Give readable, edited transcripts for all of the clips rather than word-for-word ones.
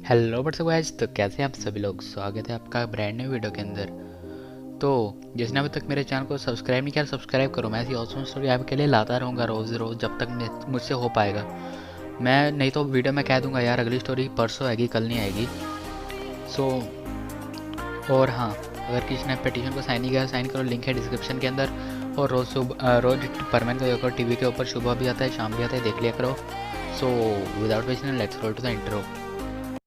Hello what's up guys. तो कैसे हैं आप सभी लोग। स्वागत है आपका ब्रांड न्यू वीडियो के अंदर। तो जिसने अभी तक मेरे चैनल को सब्सक्राइब नहीं किया सब्सक्राइब करो। मैं ऐसी ऑसम स्टोरी आपके लिए लाता रहूँगा रोज़ रोज़ जब तक मुझसे हो पाएगा। मैं नहीं तो वीडियो में कह दूंगा यार अगली स्टोरी परसों आएगी कल नहीं आएगी। सो और हाँ, अगर किसी ने पिटीशन को साइन नहीं किया साइन करो, लिंक है डिस्क्रिप्शन के अंदर। और रोज़ परमानेंट के ऊपर टीवी के ऊपर सुबह भी आता है शाम भी आता है, देख लिया करो। So without wasting let's go to the intro.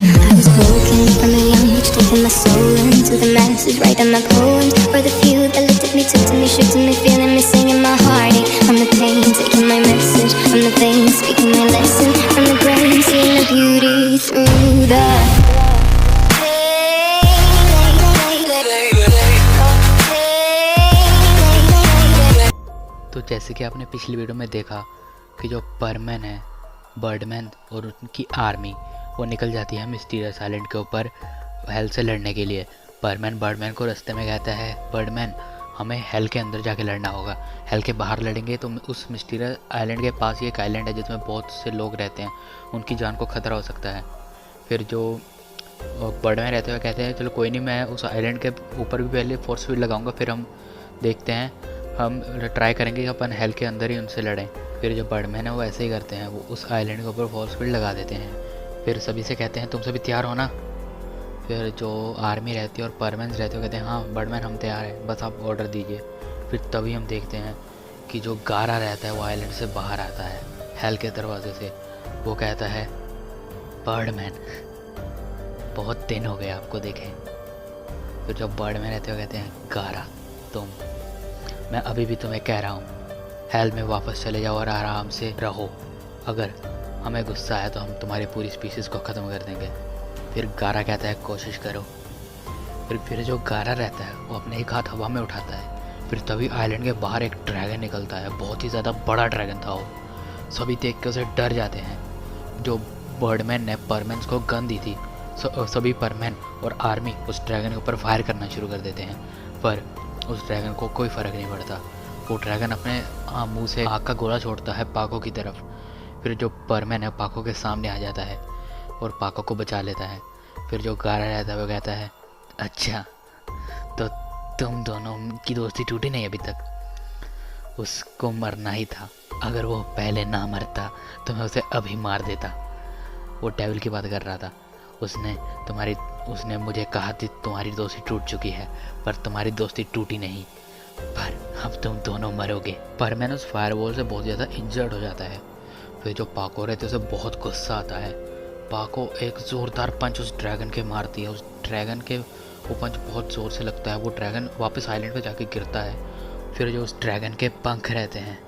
I was broken from a young age, taking my soul into the masses, writing my poems for the few that looked at me, took to me, shook to me, feeling me, singing my heartache from the pain, taking my message from the veins, speaking my lesson from the brain, seeing the beauty through the तो जैसे कि आपने पिछली video में देखा कि जो परमैन है, बर्डमैन और उनकी आर्मी वो निकल जाती है मिस्टीरियस आइलैंड के ऊपर हेल से लड़ने के लिए। परमैन बर्डमैन को रास्ते में कहता है, बर्डमैन हमें हेल के अंदर जाके लड़ना होगा, हेल के बाहर लड़ेंगे तो उस मिस्टीरियस आइलैंड के पास ही एक आइलैंड है जिसमें बहुत से लोग रहते हैं, उनकी जान को खतरा हो सकता है। फिर जो बर्डमैन रहते हुए कहते हैं चलो कोई नहीं, मैं उस आइलैंड के ऊपर भी पहले फोर्स फील्ड लगाऊंगा, फिर हम देखते हैं, हम ट्राई करेंगे कि अपन हेल के अंदर ही उनसे लड़ें। फिर जो बर्डमैन है वो ऐसे ही करते हैं, वो उस आइलैंड के ऊपर फोर्स फील्ड लगा देते हैं। फिर सभी से कहते हैं तुम सभी तैयार हो ना। फिर जो आर्मी रहती है और परमैन रहते हो कहते हैं हाँ बर्डमैन हम तैयार हैं, बस आप ऑर्डर दीजिए। फिर तभी हम देखते हैं कि जो गारा रहता है वो आइलैंड से बाहर आता है हेल के दरवाजे से। वो कहता है बर्डमैन बहुत दिन हो गए आपको देखे। फिर जो बर्डमैन रहते हो कहते हैं गारा तुम, मैं अभी भी तुम्हें कह रहा हूँ हेल में वापस चले जाओ और आराम से रहो, अगर हमें गुस्सा आया तो हम तुम्हारी पूरी स्पीसीज़ को ख़त्म कर देंगे। फिर गारा कहता है कोशिश करो। फिर जो गारा रहता है वो अपने एक हाथ हवा में उठाता है। फिर तभी आइलैंड के बाहर एक ड्रैगन निकलता है, बहुत ही ज़्यादा बड़ा ड्रैगन था वो। सभी देख के उसे डर जाते हैं। जो बर्डमैन ने परमैन को गन दी थी, सभी परमैन और आर्मी उस ड्रैगन के ऊपर फायर करना शुरू कर देते हैं, पर उस ड्रैगन को कोई फ़र्क नहीं पड़ता। वो ड्रैगन अपने मुंह से आग का गोला छोड़ता है पाको की तरफ। फिर जो परमैन है पाको के सामने आ जाता है और पाको को बचा लेता है। फिर जो गारा रहता है वो कहता है अच्छा तो तुम दोनों की दोस्ती टूटी नहीं अभी तक, उसको मरना ही था, अगर वो पहले ना मरता तो मैं उसे अभी मार देता। वो डेविल की बात कर रहा था। उसने मुझे कहा थी तुम्हारी दोस्ती टूट चुकी है, पर तुम्हारी दोस्ती टूटी नहीं, पर अब तुम दोनों मरोगे। परमैन उस फायरवॉल से बहुत ज़्यादा इंजर्ड हो जाता है। फिर जो पाको रहते उसे बहुत गुस्सा आता है। पाको एक ज़ोरदार पंच उस ड्रैगन के मारती है। उस ड्रैगन के वो पंच बहुत ज़ोर से लगता है, वो ड्रैगन वापस आइलैंड पे जाके गिरता है। फिर जो उस ड्रैगन के पंख रहते हैं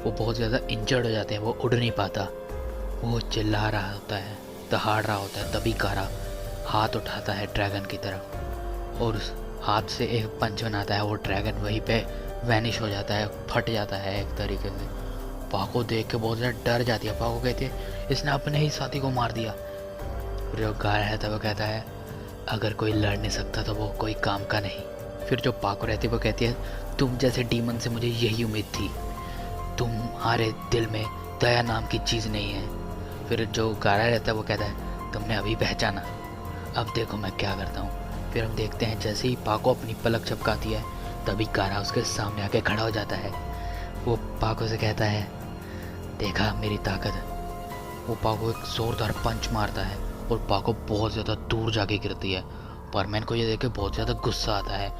वो बहुत ज़्यादा इंजर्ड हो जाते हैं, वो उड़ नहीं पाता। वो चिल्ला रहा होता है, दहाड़ रहा होता है। तभी गारा हाथ उठाता है ड्रैगन की तरफ और उस हाथ से एक पंच बनाता है। वो ड्रैगन वहीं पे वैनिश हो जाता है, फट जाता है एक तरीके से। पाको देख के बहुत ज़्यादा डर जाती है। पाको कहती है इसने अपने ही साथी को मार दिया। फिर जो गारा रहता है वो कहता है अगर कोई लड़ नहीं सकता तो वो कोई काम का नहीं। फिर जो पाको रहती है वो कहती है तुम जैसे डीमन से मुझे यही उम्मीद थी, तुम्हारे दिल में दया नाम की चीज़ नहीं है। फिर जो गारा रहता है वो कहता है तुमने अभी पहचाना, अब देखो मैं क्या करता हूँ। फिर हम देखते हैं जैसे ही पाको अपनी पलक झपकाती है तभी गारा उसके सामने आके खड़ा हो जाता है। वो पाको से कहता है देखा मेरी ताकत। वो पाको एक ज़ोरदार पंच मारता है और पाको बहुत ज़्यादा दूर जाके गिरती है। परमैन को ये देख के बहुत ज़्यादा गुस्सा आता है।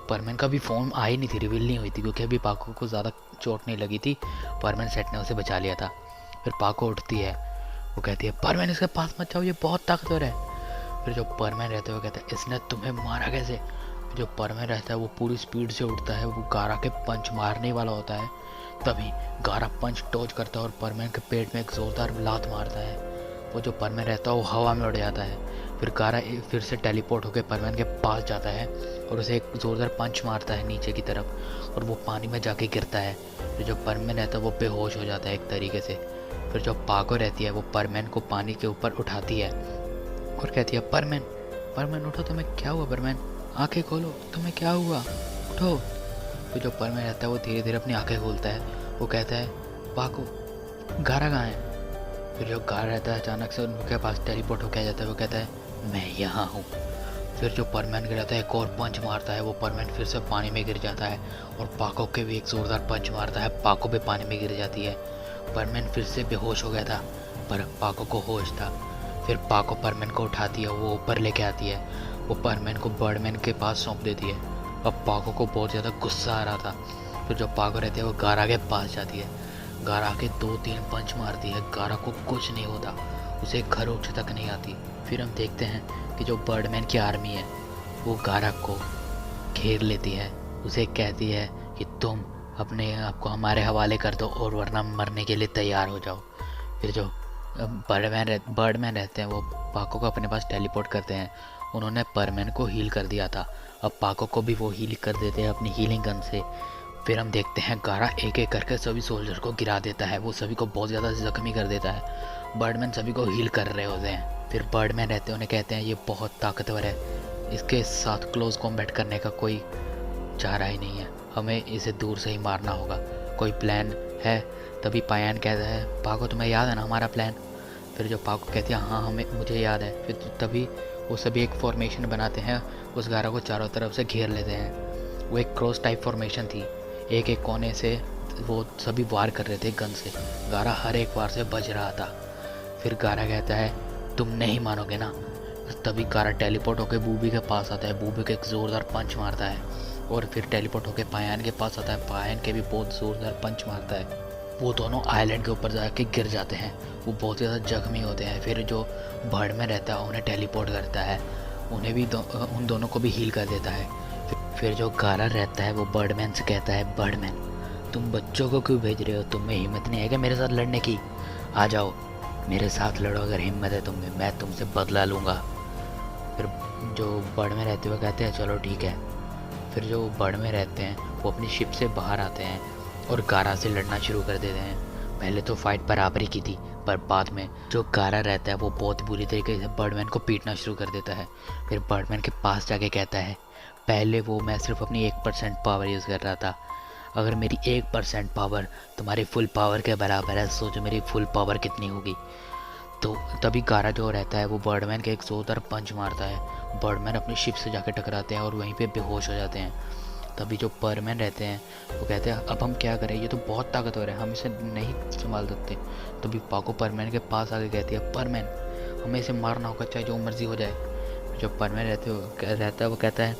परमैन का भी फॉर्म आई नहीं थी, रिवील नहीं हुई थी, क्योंकि अभी पाको को ज़्यादा चोट नहीं लगी थी। परमैन सेट ने उसे बचा लिया था। फिर पाको उठती है, वो कहती है परमैन इसके पास मत जाओ, ये बहुत ताकतवर है। फिर जो परमैन रहता है वो कहता है इसने तुम्हें मारा कैसे। जो परमैन रहता है वो पूरी स्पीड से उठता है, वो गारा के पंच मारने वाला होता है। तभी गारा पंच डॉज करता है और परमैन के पेट में एक जोरदार लात मारता है। वो जो परमैन रहता है वो हवा में उड़ जाता है। फिर गारा फिर से टेलीपोर्ट होकर परमैन के पास जाता है और उसे एक जोरदार पंच मारता है नीचे की तरफ और वो पानी में जाके गिरता है। फिर जो परमैन रहता है वो बेहोश हो जाता है एक तरीके से। फिर जो पाको रहती है वो परमैन को पानी के ऊपर उठाती है और कहती है परमैन परमैन उठो, तुम्हें क्या हुआ परमैन, आंखें खोलो, तुम्हें क्या हुआ, उठो। फिर जो परमैन रहता है वो धीरे धीरे अपनी आंखें खोलता है। वो कहता है पाको गारा कहाँ है। फिर जो गारा रहता है अचानक से उनके पास टेलीपोर्ट होके आ जाता है। वो कहता है मैं यहाँ हूँ। फिर जो परमैन गिराता है एक और पंच मारता है। वो परमैन फिर से पानी में गिर जाता है और पाको के भी एक जोरदार पंच मारता है। पाको भी पानी में गिर जाती है। परमैन फिर से बेहोश हो गया था पर पाको को होश था। फिर पाको परमैन को उठाती है, वो ऊपर लेके आती है। वो परमैन को बर्डमैन के पास सौंप देती है। अब पाको को बहुत ज़्यादा गुस्सा आ रहा था। फिर जो पाको रहती है वो गारा के पास जाती है। गारा के 2-3 पंच मारती है। गारा को कुछ नहीं होता, उसे खरोच तक नहीं आती। फिर हम देखते हैं कि जो बर्डमैन की आर्मी है वो गारा को घेर लेती है। उसे कहती है कि तुम अपने आप को हमारे हवाले कर दो और वरना मरने के लिए तैयार हो जाओ। फिर जो बर्डमैन रहते हैं वो पाको को अपने पास टेलीपोर्ट करते हैं। उन्होंने परमैन को हील कर दिया था, अब पाको को भी वो हील कर देते हैं अपनी हीलिंग गन से। फिर हम देखते हैं गारा एक एक करके सभी सोल्जर को गिरा देता है। वो सभी को बहुत ज़्यादा जख्मी कर देता है। बर्डमैन सभी को हील कर रहे होते हैं। फिर बर्डमैन रहते हैं, उन्हें कहते हैं ये बहुत ताकतवर है, इसके साथ क्लोज कॉम्बैट करने का कोई चारा ही नहीं है, हमें इसे दूर से ही मारना होगा, कोई प्लान है? तभी पायान कहता है पाको तुम्हें याद है ना हमारा प्लान? फिर जो पाको कहती है हाँ हमें मुझे याद है। फिर तभी वो सभी एक फॉर्मेशन बनाते हैं, उस गारा को चारों तरफ से घेर लेते हैं। वो एक क्रॉस टाइप फॉर्मेशन थी, एक एक कोने से वो सभी वार कर रहे थे गन से। गारा हर एक वार से बच रहा था। फिर गारा कहता है तुम नहीं मानोगे ना। तभी गारा टेलीपोर्ट होकर बूबी के पास आता है। बूबी को एक ज़ोरदार पंच मारता है और फिर टेलीपोर्ट होकर पायान के पास आता है। पायान के भी बहुत ज़ोरदार पंच मारता है। वो दोनों आइलैंड के ऊपर जाके गिर जाते हैं, वो बहुत ज़्यादा जख्मी होते हैं। फिर जो बर्ड में रहता है उन्हें टेलीपोर्ट करता है, उन्हें भी उन दोनों को भी हील कर देता है। फिर जो गारा रहता है वो बर्डमैन से कहता है बर्डमैन तुम बच्चों को क्यों भेज रहे हो? तुम्हें हिम्मत नहीं है क्या मेरे साथ लड़ने की? आ जाओ मेरे साथ लड़ो, अगर हिम्मत है तुम्हें, मैं तुमसे बदला लूँगा। फिर जो बर्ड में रहते हुए कहते हैं चलो ठीक है। फिर जो बर्ड में रहते हैं वो अपनी शिप से बाहर आते हैं और गारा से लड़ना शुरू कर देते हैं। पहले तो फाइट बराबरी की थी, पर बाद में जो गारा रहता है वो बहुत बुरी तरीके से बर्डमैन को पीटना शुरू कर देता है। फिर बर्डमैन के पास जाके कहता है पहले वो मैं सिर्फ अपनी 1% पावर यूज़ कर रहा था, अगर मेरी 1% पावर तुम्हारी फुल पावर के बराबर है, सोचो मेरी फुल पावर कितनी होगी। तो तभी गारा जो रहता है वो बर्डमैन के एक जोरदार पंच मारता है। बर्डमैन अपनी शिप से जाके टकराते हैं और वहीं पे बेहोश हो जाते हैं। तभी जो परमैन रहते हैं वो कहते हैं अब हम क्या करें, ये तो बहुत ताकतवर है, हम इसे नहीं संभाल सकते। तभी पाको परमैन के पास आके कहती है परमैन हमें इसे मारना होगा चाहे जो मर्जी हो जाए। जो परमैन रहता है वो कहता है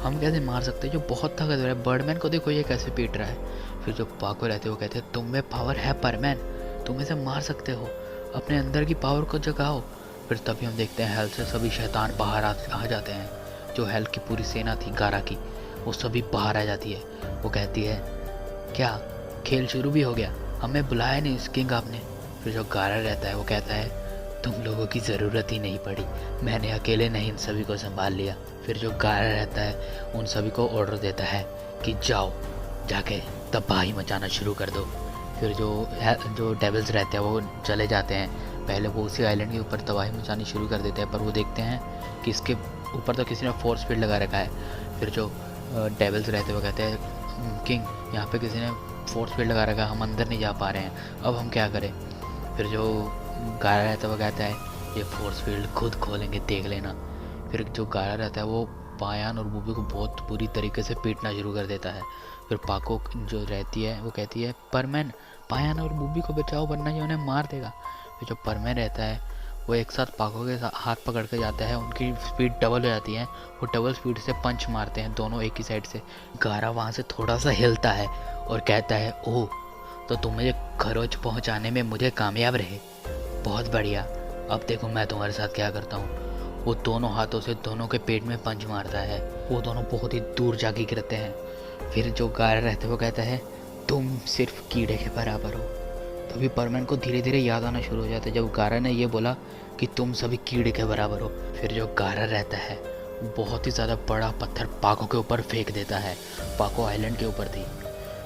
हम कैसे मार सकते हैं, जो बहुत ताकतवर है, बर्डमैन को देखो ये कैसे पीट रहा है। फिर जो पाको रहते हैं वो कहते हैं तुम में पावर है परमैन, तुम इसे मार सकते हो, अपने अंदर की पावर को जगाओ। फिर तभी हम देखते हैं हेल से सभी शैतान बाहर आ जाते हैं। जो हेल की पूरी सेना थी गारा की वो सभी बाहर आ जाती है। वो कहती है क्या खेल शुरू भी हो गया, हमें बुलाया नहीं इस किंग आपने? फिर जो गारा रहता है वो कहता है तुम लोगों की ज़रूरत ही नहीं पड़ी, मैंने अकेले नहीं इन सभी को संभाल लिया। फिर जो गारा रहता है उन सभी को ऑर्डर देता है कि जाओ जाके तबाही मचाना शुरू कर दो। फिर जो डेविल्स रहते हैं वो चले जाते हैं। पहले वो उसी आइलैंड के ऊपर तबाही मचानी शुरू कर देते हैं, पर वो देखते हैं कि इसके ऊपर तो किसी ने फोर्स फील्ड लगा रखा है। फिर जो डेविल्स रहते हुए कहते हैं किंग यहाँ पे किसी ने फोर्स फील्ड लगा रखा है, हम अंदर नहीं जा पा रहे हैं, अब हम क्या करें? फिर जो गारा रहता है वो कहता है ये फोर्स फील्ड खुद खोलेंगे देख लेना। फिर जो गारा रहता है वो पायान और बूबी को बहुत बुरी तरीके से पीटना शुरू कर देता है। फिर पाको जो रहती है वो कहती है परमैन पायान और बूबी को बचाओ वरना ये उन्हें मार देगा। फिर जो परमैन रहता है वो एक साथ पाको के हाथ पकड़ कर जाता है, उनकी स्पीड डबल हो जाती है, वो डबल स्पीड से पंच मारते हैं दोनों एक ही साइड से। गारा वहाँ से थोड़ा सा हिलता है और कहता है ओह तो तुम मुझे खरोच पहुँचाने में मुझे कामयाब रहे, बहुत बढ़िया, अब देखो मैं तुम्हारे साथ क्या करता हूँ। वो दोनों हाथों से दोनों के पेट में पंच मारता है, वो दोनों बहुत ही दूर जाके गिरते हैं। फिर जो गारा रहता है वो कहता है तुम सिर्फ कीड़े के बराबर हो। तभी परमैन को धीरे धीरे याद आना शुरू हो जाता है जब गारा ने ये बोला कि तुम सभी कीड़े के बराबर हो। फिर जो गारा रहता है बहुत ही ज़्यादा बड़ा पत्थर पाको के ऊपर फेंक देता है, पाको आइलैंड के ऊपर थी।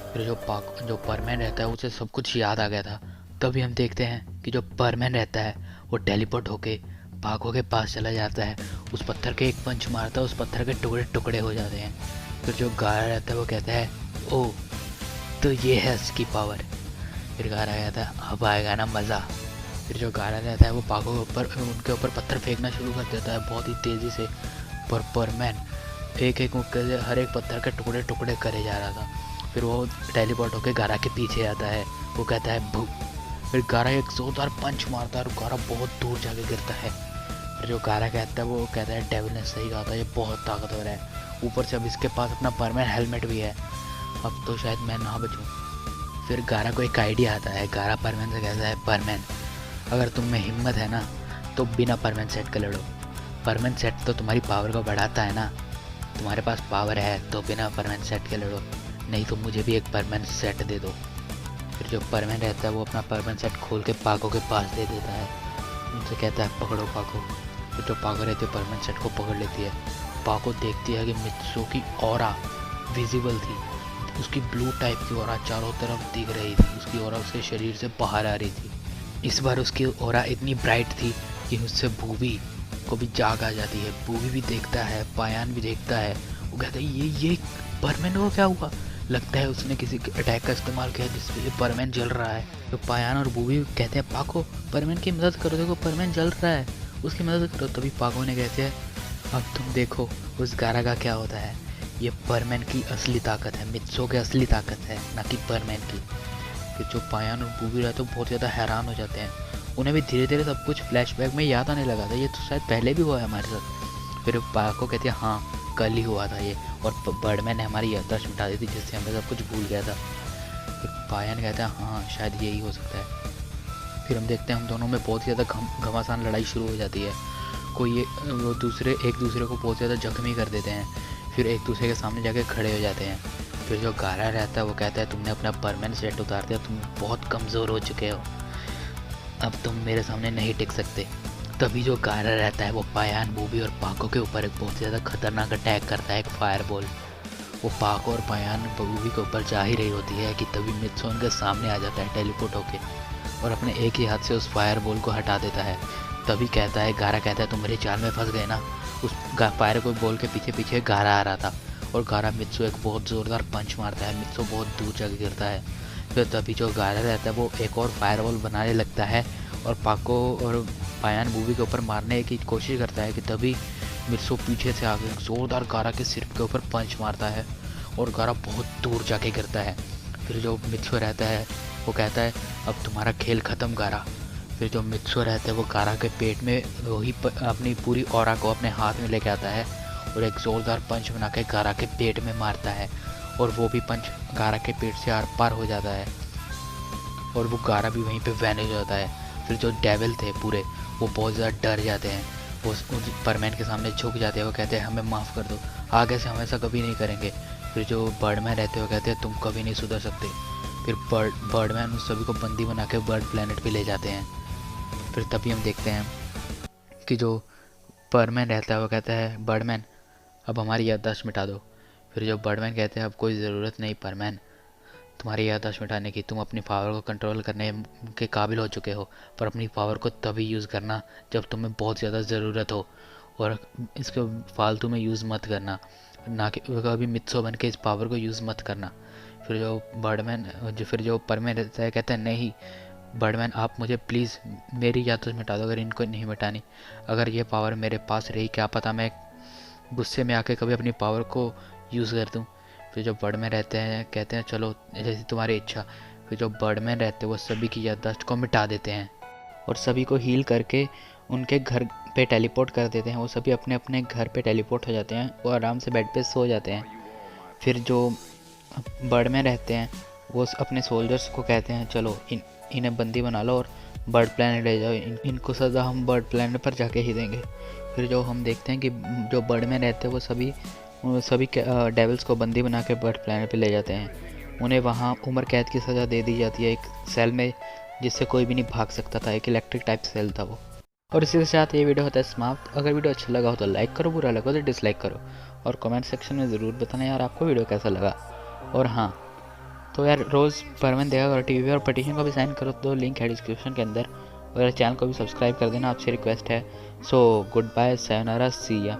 फिर जो परमैन रहता है उसे सब कुछ याद आ गया था। तभी हम देखते हैं कि जो परमैन रहता है वो टेलीपोर्ट होके पाको के पास चला जाता है, उस पत्थर के एक पंच मारता है, उस पत्थर के टुकड़े टुकड़े हो जाते हैं। फिर जो गारा रहता है वो कहता है ओह तो ये है उसकी पावर। फिर गारा कहता है अब आएगा ना मज़ा। फिर जो गारा रहता है वो पाको के ऊपर उनके ऊपर पत्थर फेंकना शुरू कर देता है बहुत ही तेज़ी से। पर परमैन एक एक मुक्के से हर एक पत्थर के टुकड़े टुकड़े करे जा रहा था। फिर वो टेलीपोर्ट होकर गारा के पीछे आता है, वो कहता है भू। फिर गारा एक जोरदार पंच मारता है और गारा बहुत दूर जाके गिरता है। फिर जो गारा कहता है वो कहता है डेविल ने सही कहा था, ये बहुत ताकतवर है, ऊपर से अब इसके पास अपना परमैन हेलमेट भी है, अब तो शायद मैं ना बचूं। फिर गारा को एक आइडिया आता है, गारा परमैन से कहता है परमैन अगर तुम में हिम्मत है ना तो बिना परमैन सेट के लड़ो, परमैन सेट तो तुम्हारी पावर को बढ़ाता है ना, तुम्हारे पास पावर है तो बिना परमैन सेट के लड़ो, नहीं तो मुझे भी एक परमैन सेट दे दो। फिर जो परमैन रहता है वो अपना परमैन सेट खोल के पाको के पास दे देता है, उनसे कहता है पकड़ो पाको। फिर जो पाको रहती है परमैन सेट को पकड़ लेती है। पाको देखती है कि मित्सु की ऑरा विजिबल थी, उसकी ब्लू टाइप की ऑरा चारों तरफ दिख रही थी, उसकी ऑरा उसके शरीर से बाहर आ रही थी। इस बार उसकी ऑरा इतनी ब्राइट थी कि उससे भूवी को भी जाग आ जाती है। भूवी भी देखता है, पायान भी देखता है, वो कहता है ये परमैन को क्या हुआ, लगता है उसने किसी अटैक का इस्तेमाल किया जिससे ये परमैन जल रहा है। तो पायान और भूवी कहते हैं पाको परमैन की मदद करो, देखो परमैन जल रहा है, उसकी मदद करो। तभी पाको ने कहते हैं अब तुम देखो उस गारा का क्या होता है, ये परमैन की असली ताकत है, मित्सो की असली ताकत है, ना कि परमैन की। कि जो पायान और भूवी रहते हैं बहुत ज़्यादा हैरान हो जाते हैं, उन्हें भी धीरे धीरे सब कुछ फ्लैशबैक में याद आने लगा था, ये तो शायद पहले भी हुआ है हमारे साथ। फिर पाको कहती है हाँ कल ही हुआ था ये, और बर्डमैन ने हमारी याददाश्त मिटा दी थी जिससे हमें सब कुछ भूल गया था। फिर पायन कहता है हाँ शायद यही हो सकता है। फिर हम देखते हैं हम दोनों में बहुत ज़्यादा घमासान लड़ाई शुरू हो जाती है, कोई वो एक दूसरे को बहुत ज़्यादा जख्मी कर देते हैं, फिर एक दूसरे के सामने जाके खड़े हो जाते हैं। फिर जो गारा रहता है वो कहता है तुमने अपना परमानेंट सेट उतार दिया, तुम बहुत कमज़ोर हो चुके हो, अब तुम मेरे सामने नहीं टिक सकते। तभी जो गारा रहता है वो पायान, बूबी और पाको के ऊपर एक बहुत ज़्यादा खतरनाक अटैक करता है, एक फायरबॉल। वो पाको और पायान बूबी के ऊपर जा ही रही होती है कि तभी मित्सो उनके सामने आ जाता है टेलीपोर्ट होके, और अपने एक ही हाथ से उस फायरबॉल को हटा देता है। तभी कहता है गारा कहता है तुम मेरे जाल में फंस गए ना। उस फायर को बॉल के पीछे पीछे गारा आ रहा था, और गारा मित्सो एक बहुत ज़ोरदार पंच मारता है, मित्सो बहुत दूर जाके गिरता है। फिर तभी जो गारा रहता है वो एक और फायरबॉल बनाने लगता है और पाको और पायान बूबी के ऊपर मारने की कोशिश करता है कि तभी मित्सो पीछे से आके ज़ोरदार गारा के सिर के ऊपर पंच मारता है और गारा बहुत दूर जाके गिरता है। फिर जो मित्सो रहता है वो कहता है अब तुम्हारा खेल ख़त्म गारा। फिर जो मित्सो रहता है वो गारा के पेट में वही अपनी पूरी ऑरा को अपने हाथ में लेके आता है और एक ज़ोरदार पंच बना के गारा के पेट में मारता है, और वो भी पंच गारा के पेट से आर पार हो जाता है और वो गारा भी वहीं पे वैनिश हो जाता है। फिर जो डेविल थे पूरे वो बहुत ज़्यादा डर जाते हैं, वो उस परमैन के सामने झुक जाते हैं, वो कहते हैं हमें माफ़ कर दो, आगे से हम ऐसा कभी नहीं करेंगे। फिर जो बर्डमैन रहते हैं वो कहते हैं तुम कभी नहीं सुधर सकते। फिर बर्डमैन उस सभी को बंदी बना के बर्ड प्लेनेट पे ले जाते हैं। फिर तभी हम देखते हैं कि जो परमैन रहता है वो कहता है बर्डमैन अब हमारी याददाश्त मिटा दो। फिर जो बर्डमैन कहते हैं अब कोई ज़रूरत नहीं परमैन तुम्हारी याददाश्त मिटाने की, तुम अपनी पावर को कंट्रोल करने के काबिल हो चुके हो, पर अपनी पावर को तभी यूज़ करना जब तुम्हें बहुत ज़्यादा ज़रूरत हो, और इसको फालतू में यूज़ मत करना, ना कि कभी मित्सो बन के इस पावर को यूज़ मत करना। फिर जो परमैन रहता है कहता है नहीं बर्डमैन आप मुझे प्लीज़ मेरी याददाश्त मिटा दो, अगर इनको नहीं मिटानी, अगर ये पावर मेरे पास रही क्या पता मैं गुस्से में आके कभी अपनी पावर को यूज़ कर दूँ। फिर जो बर्डमैन रहते हैं कहते हैं चलो जैसी तुम्हारी इच्छा। फिर जो बर्डमैन रहते हैं वो सभी की याददाश्त को मिटा देते हैं और सभी को हील करके उनके घर पे टेलीपोर्ट कर देते हैं, वो सभी अपने अपने घर पे टेलीपोर्ट हो जाते हैं, वो आराम से बेड पे सो जाते हैं। फिर जो बर्डमैन रहते हैं वो अपने सोल्जर्स को कहते हैं चलो इन्हें बंदी बना लो और बर्ड प्लैनेट ले जाओ, इनको सज़ा हम बर्ड प्लैनेट पर जाके ही देंगे। फिर जो हम देखते हैं कि जो बर्डमैन रहते हैं वो सभी डेविल्स को बंदी बना के बर्ड प्लैनेट पे ले जाते हैं, उन्हें वहाँ उम्र कैद की सज़ा दे दी जाती है एक सेल में जिससे कोई भी नहीं भाग सकता था, एक इलेक्ट्रिक टाइप सेल था वो। और इसी के साथ ये वीडियो होता है समाप्त। अगर वीडियो अच्छा लगा हो तो लाइक करो, बुरा लगा तो डिसलाइक करो, और कमेंट सेक्शन में ज़रूर बताना यार आपको वीडियो कैसा लगा। और हाँ तो यार रोज़ परमैन देखा करो टीवी, और पटिशन को भी साइन करो, तो लिंक है डिस्क्रिप्शन के अंदर, और चैनल को भी सब्सक्राइब कर देना, आपसे रिक्वेस्ट है। सो गुड बाय, sayonara, सी या।